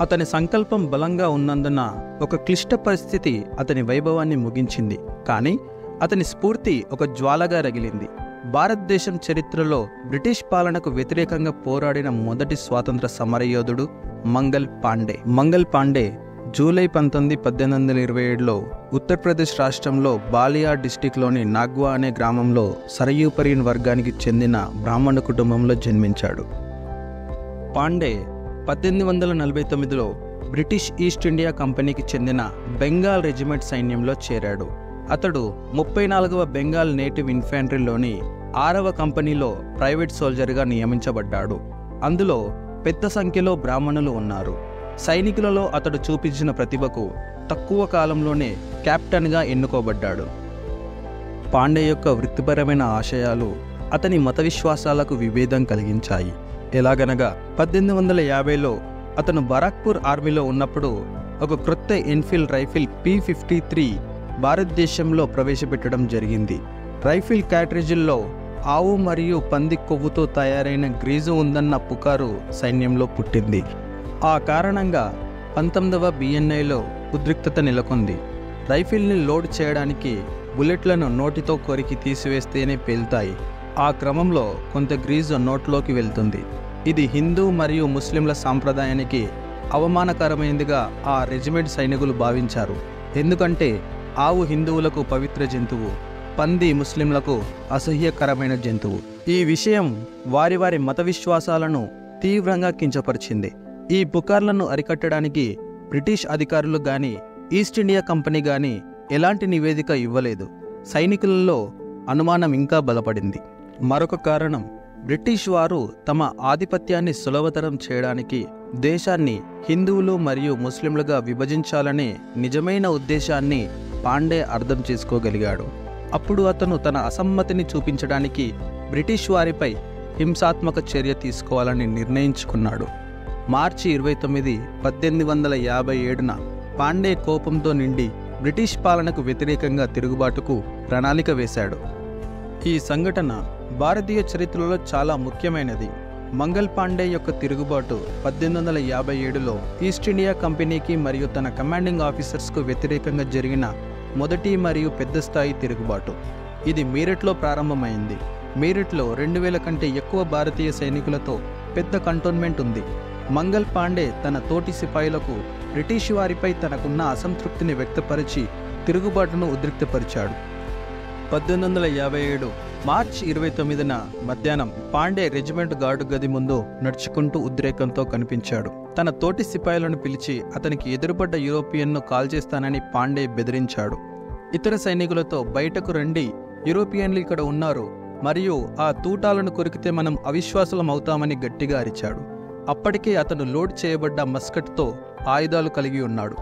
అతని సంకల్పం బలంగా ఉన్నందున ఒక క్లిష్ట పరిస్థితి అతని వైభవాన్ని ముగించింది. కానీ అతని స్ఫూర్తి ఒక జ్వాలగా రగిలింది. భారతదేశం చరిత్రలో బ్రిటిష్ పాలనకు వ్యతిరేకంగా పోరాడిన మొదటి స్వాతంత్ర సమరయోధుడు మంగల్ పాండే జూలై 19, 1827లో ఉత్తరప్రదేశ్ రాష్ట్రంలో బాలియా డిస్టిక్లోని నాగ్వా అనే గ్రామంలో సరయూపరియన్ వర్గానికి చెందిన బ్రాహ్మణ కుటుంబంలో జన్మించాడు. పాండే 1849లో బ్రిటిష్ ఈస్ట్ ఇండియా కంపెనీకి చెందిన బెంగాల్ రెజిమెంట్ సైన్యంలో చేరాడు. అతడు 34వ బెంగాల్ నేటివ్ ఇన్ఫాంట్రీలోని 6వ కంపెనీలో ప్రైవేట్ సోల్జర్గా నియమించబడ్డాడు. అందులో పెద్ద సంఖ్యలో బ్రాహ్మణులు ఉన్నారు. సైనికులలో అతడు చూపించిన ప్రతిభకు తక్కువ కాలంలోనే కెప్టెన్గా ఎన్నుకోబడ్డాడు. పాండే యొక్క వృత్తిపరమైన ఆశయాలు అతని మత విశ్వాసాలకు విభేదం కలిగించాయి. ఎలాగనగా 1850లో అతను బరాక్పూర్ ఆర్మీలో ఉన్నప్పుడు ఒక క్రొత్త ఎన్ఫీల్డ్ రైఫిల్ P53 భారతదేశంలో ప్రవేశపెట్టడం జరిగింది. రైఫిల్ క్యాట్రిజిల్లో ఆవు మరియు పంది కొవ్వుతో తయారైన గ్రీజు ఉందన్న పుకారు సైన్యంలో పుట్టింది. ఆ కారణంగా 19వ BNIలో ఉద్రిక్తత నెలకొంది. రైఫిల్ని లోడ్ చేయడానికి బుల్లెట్లను నోటితో కొరికి తీసివేస్తేనే పేలుతాయి. ఆ క్రమంలో కొంత గ్రీజు నోట్లోకి వెళ్తుంది. ఇది హిందూ మరియు ముస్లింల సాంప్రదాయానికి అవమానకరమైనదిగా ఆ రెజిమెంట్ సైనికులు భావించారు. ఎందుకంటే ఆవు హిందువులకు పవిత్ర జంతువు, పంది ముస్లింలకు అసహ్యకరమైన జంతువు. ఈ విషయం వారి వారి మత విశ్వాసాలను తీవ్రంగా కించపరిచింది. ఈ పుకార్లను అరికట్టడానికి బ్రిటిష్ అధికారులు గాని ఈస్ట్ ఇండియా కంపెనీ గాని ఎలాంటి నివేదిక ఇవ్వలేదు. సైనికులలో అనుమానం ఇంకా బలపడింది. మరొక కారణం, బ్రిటిష్ వారు తమ ఆధిపత్యాన్ని సులభతరం చేయడానికి దేశాన్ని హిందువులు మరియు ముస్లింలుగా విభజించాలనే నిజమైన ఉద్దేశాన్ని పాండే అర్థం చేసుకోగలిగాడు. అప్పుడు అతను తన అసమ్మతిని చూపించడానికి బ్రిటిష్ వారిపై హింసాత్మక చర్య తీసుకోవాలని నిర్ణయించుకున్నాడు. మార్చి 29, 1857న పాండే కోపంతో నిండి బ్రిటిష్ పాలనకు వ్యతిరేకంగా తిరుగుబాటుకు ప్రణాళిక వేశాడు. ఈ సంఘటన భారతీయ చరిత్రలో చాలా ముఖ్యమైనది. మంగల్ పాండే యొక్క తిరుగుబాటు 1857లో ఈస్ట్ ఇండియా కంపెనీకి మరియు తన కమాండింగ్ ఆఫీసర్స్కు వ్యతిరేకంగా జరిగిన మొదటి మరియు పెద్ద స్థాయి తిరుగుబాటు. ఇది మీరట్లో ప్రారంభమైంది. మీరట్లో 2000 కంటే ఎక్కువ భారతీయ సైనికులతో పెద్ద కంటోన్మెంట్ ఉంది. మంగల్ పాండే తన తోటి సిపాయిలకు బ్రిటిష్ వారిపై తనకున్న అసంతృప్తిని వ్యక్తపరిచి తిరుగుబాటును ఉద్రిక్తపరిచాడు. 1857 మార్చి 29న మధ్యాహ్నం పాండే రెజిమెంట్ గార్డు గది ముందు నడుచుకుంటూ ఉద్రేకంతో కనిపించాడు. తన తోటి సిపాయిలను పిలిచి అతనికి ఎదురుపడ్డ యూరోపియన్ను కాల్చేస్తానని పాండే బెదిరించాడు. ఇతర సైనికులతో బయటకు రండి, యూరోపియన్లు ఇక్కడ ఉన్నారు మరియు ఆ తూటాలను కొరికితే మనం అవిశ్వాసులం అవుతామని గట్టిగా అరిచాడు. అప్పటికే అతను లోడ్ చేయబడ్డ మస్కట్తో ఆయుధాలు కలిగి ఉన్నాడు.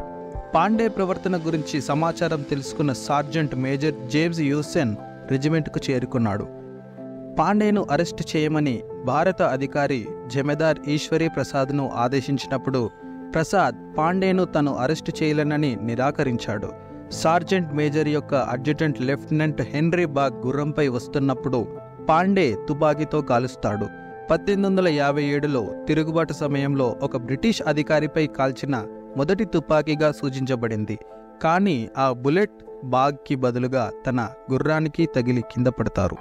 పాండే ప్రవర్తన గురించి సమాచారం తెలుసుకున్న సార్జెంట్ మేజర్ జేమ్స్ యూసెన్ రెజిమెంట్కు చేరుకున్నాడు. పాండేను అరెస్టు చేయమని భారత అధికారి జమేదార్ ఈశ్వరీ ప్రసాద్ను ఆదేశించినప్పుడు ప్రసాద్ పాండేను తను అరెస్టు చేయలేనని నిరాకరించాడు. సార్జెంట్ మేజర్ యొక్క అడ్జుటెంట్ లెఫ్టినెంట్ హెన్రీ బాగ్ గుర్రంపై వస్తున్నప్పుడు పాండే తుపాకీతో కాలుస్తాడు. 1857లో తిరుగుబాటు సమయంలో ఒక బ్రిటిష్ అధికారిపై కాల్చిన మొదటి తుపాకీగా సూచించబడింది. కానీ ఆ బుల్లెట్ బాగ్కి బదులుగా తన గుర్రానికి తగిలి కింద పడతారు.